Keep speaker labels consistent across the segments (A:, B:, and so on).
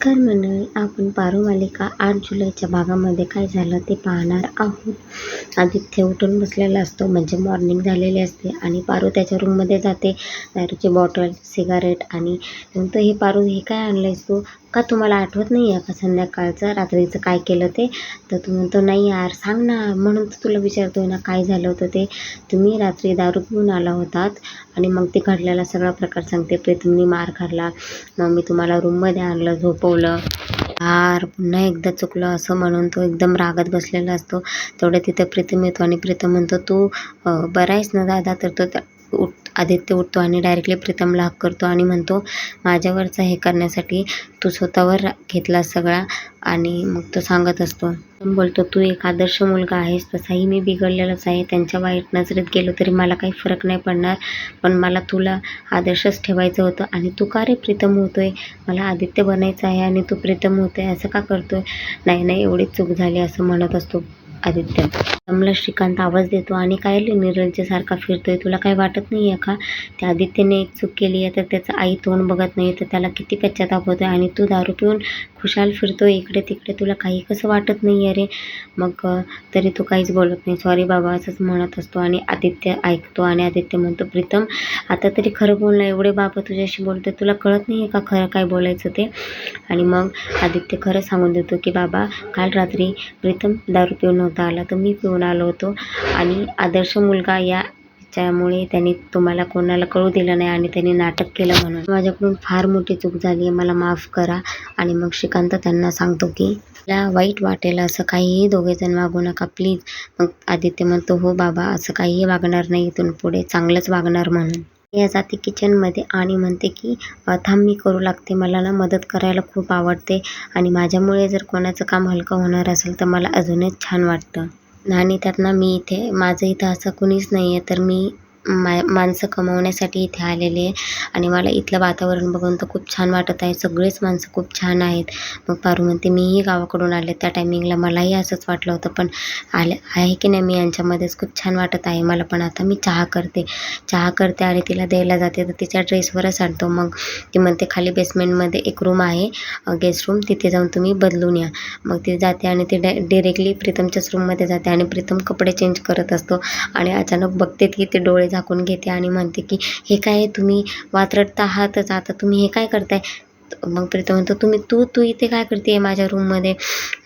A: नमस्कार मंडळी, आपण पारू मालिका 8 जुलैच्या भागामध्ये काय झालं ते पाहणार आहोत. आदित्य उठून बसलेला असतो, म्हणजे मॉर्निंग झालेली असते आणि पारू त्याच्या रूममध्ये जाते. दारूची बॉटल, सिगारेट आणि म्हणतो, हे पारू हे काय आणलंयस तू? का तुम्हाला आठवत नाही आहे का संध्याकाळचं रात्रीचं काय केलं ते? तर तू म्हणतो, नाही यार सांग ना, म्हणून तर तुला विचारतोय ना काय झालं होतं ते. तुम्ही रात्री दारू पिऊन आला होतात आणि मग ते घडलेला सगळा प्रकार सांगते. प्रीतमनी मार खाल्ला, मग मी तुम्हाला रूममध्ये आणलं, झोपवलं. यार पुन्हा एकदा चुकलं असं म्हणून तो एकदम रागात बसलेला असतो. तेवढं तिथे प्रीतम येतो आणि प्रीतम म्हणतो, तू बरा आहेस ना दादा? तर तो आदित्य उठतो आणि डायरेक्टली प्रीतमला हक करतो आणि म्हणतो, माझ्यावरचं हे करण्यासाठी तू स्वतःवर घेतला सगळा. आणि मग तो सांगत असतो, बोलतो, तू एक आदर्श मुलगा आहेस, तसाही मी बिघडलेलाच आहे. त्यांच्या वाईट नजरेत गेलो तरी मला काही फरक नाही पडणार, पण मला तुला आदर्शच ठेवायचं होतं. आणि तू का रे प्रीतम होतोय? मला आदित्य बनायचं आहे आणि तू प्रीतम होतोय, असं का करतोय? नाही एवढीच चूक झाली असं म्हणत असतो आदित्य. प्रीतमला श्रीकांत आवाज देतो आणि काय निर्लज्जसारखा फिरतोय, तुला काय वाटत नाही आहे का? त्या आदित्यने एक चूक केली आहे तर त्याचं आई तोंड बघत नाही, तर त्याला किती पश्चाताप होतोय. आणि तू दारू पिऊन खुशाल फिरतोय इकडे तिकडे, तुला काही कसं वाटत नाही आहे रे? मग तरी तू काहीच बोलत नाही. सॉरी बाबा असंच म्हणत असतो आणि आदित्य ऐकतो आणि आदित्य म्हणतो, प्रीतम आता तरी खरं बोल ना, एवढे बाबा तुझ्याशी बोलते, तुला कळत नाही आहे का खरं काय बोलायचं ते? आणि मग आदित्य खरं सांगून देतो की बाबा, काल रात्री प्रीतम दारू पिऊन नव्हता आला, तर मी पिऊन आलो होतो आणि आदर्श मुलगा याच्यामुळे त्यांनी तुम्हाला कोणाला कळू दिलं नाही आणि त्यांनी नाटक केलं, म्हणून माझ्याकडून फार मोठी चूक झाली आहे, मला माफ करा. आणि मग श्रीकांत त्यांना सांगतो की मला वाईट वाटेल असं काहीही दोघेजण वागू नका प्लीज. मग आदित्य म्हणतो, हो बाबा असं काहीही वागणार नाही, इथून पुढे चांगलंच वागणार. म्हणून या जाते किचनमध्ये आणि म्हणते की थांब मी करू लागते, मला ना मदत करायला खूप आवडते आणि माझ्यामुळे जर कोणाचं काम हलकं होणार असेल तर मला अजूनच छान वाटतं. आणि त्यात ना माझं इथं असं कुणीच नाही आहे, तर मी माणसं कमवण्यासाठी इथे आलेले आहे आणि मला इथलं वातावरण बघून तर खूप छान वाटत आहे, सगळेच माणसं खूप छान आहेत. मग पारू म्हणते, मीही गावाकडून आले, त्या टायमिंगला मलाही असंच वाटलं होतं, पण आहे की नाही मी यांच्यामध्येच खूप छान वाटत आहे मला. पण आता मी चहा करते आणि तिला द्यायला जाते, तर तिच्या ड्रेसवरच आणतो. मग ती म्हणते, खाली बेसमेंटमध्ये एक रूम आहे गेस्ट रूम, तिथे जाऊन तुम्ही बदलून या. मग ती जाते आणि ती डिरेक्टली प्रीतमच्याच रूममध्ये जाते आणि प्रीतम कपडे चेंज करत असतो आणि अचानक बघते की ते डोळे झाकून घेते आणि म्हणते की हे काय, तुम्ही वात्रट आहातच, आता तुम्ही हे काय करताय? मग प्रीतम म्हणतो, तू इथे काय करते माझ्या रूममध्ये?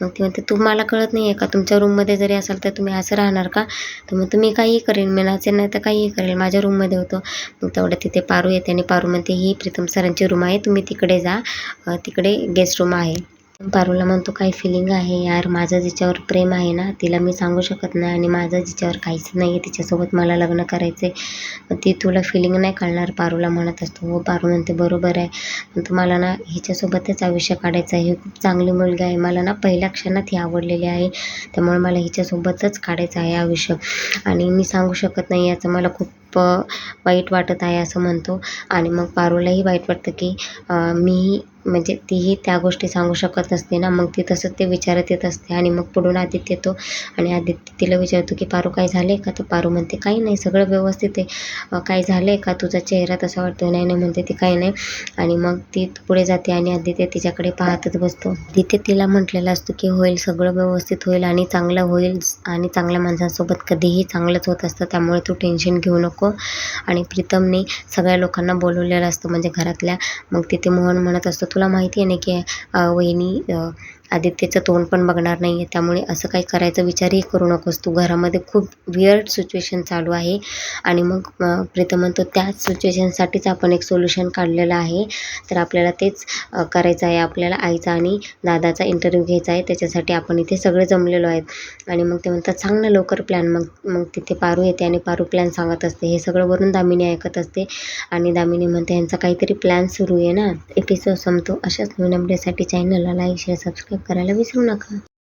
A: मग ती म्हणते, तुम्हाला कळत नाही आहे का, तुमच्या रूममध्ये जरी असाल तर तुम्ही असं राहणार का? तर मग तुम्ही काहीही करेन, मी नाचेन नाही तर काहीही करेल, माझ्या रूममध्ये होतो. मग तेवढं तिथे पारू येते आणि पारू म्हणते, ही प्रीतम सरांची रूम आहे, तुम्ही तिकडे जा, तिकडे गेस्ट रूम आहे. पारूला म्हणतो, काही फिलिंग आहे यार, माझं जिच्यावर प्रेम आहे ना तिला मी सांगू शकत नाही आणि माझं जिच्यावर काहीच नाही आहे तिच्यासोबत मला लग्न करायचं आहे, ती तुला फिलिंग नाही कळणार, पारूला म्हणत असतो. हो पारू म्हणते, बरोबर आहे, पण तुम्हाला ना हिच्यासोबतच आयुष्य काढायचं आहे, ही खूप चांगली मुलगी आहे, मला ना पहिल्या क्षणात ही आवडलेली आहे, त्यामुळे मला हिच्यासोबतच काढायचं आहे आयुष्य आणि मी सांगू शकत नाही, याचं मला खूप वाईट वाटत आहे असं म्हणतो. आणि मग पारूलाही वाईट वाटतं की मीही म्हणजे तीही त्या गोष्टी सांगू शकत असते ना, मग ती तसंच ते विचारत येत असते. आणि मग पुढून आदित्य येतो आणि आदित्य तिला विचारतो की पारू काय झालं आहे का? तर पारू म्हणते, काही नाही, सगळं व्यवस्थित आहे, काय झालं आहे का, तुझा चेहरा तसा वाटतो? नाही म्हणते ती, काही नाही. आणि मग ती पुढे जाते आणि आदित्य तिच्याकडे पाहतच बसतो. आदित्य तिला म्हटलेलं असतो की होईल, सगळं व्यवस्थित होईल आणि चांगलं होईल आणि चांगल्या माणसांसोबत कधीही चांगलंच होत असतं, त्यामुळे तू टेन्शन घेऊ नको. आणि प्रीतमने सगळ्या लोकांना बोलवलेलं असतं म्हणजे घरातल्या. मग तिथे मोहन म्हणत असतो, तुला माहिती आहे ना की वहिनी आदित्यचं तोंड पण बघणार नाही आहे, त्यामुळे असं काही करायचा विचारही करू नकोस तू, घरामध्ये खूप वियर्ड सिच्युएशन चालू आहे. आणि मग प्रीतम म्हणतो, त्याच सिच्युएशनसाठीच आपण एक सोल्युशन काढलेलं आहे, तर आपल्याला तेच करायचं आहे, आपल्याला आईचा आणि दादाचा इंटरव्ह्यू घ्यायचा आहे, त्याच्यासाठी आपण इथे सगळे जमलेलो आहेत. आणि मग ते म्हणतात, सांग ना लवकर प्लॅन. मग तिथे पारू येते आणि पारू प्लॅन सांगत असते. हे सगळं वरून दामिनी ऐकत असते आणि दामिनी म्हणते, यांचा काहीतरी प्लॅन सुरू आहे ना. एपिसोड संपतो. अशाच नवीन अपडेटसाठी चॅनलला लाईक, शेअर, सबस्क्राईब करायला विसरू नका.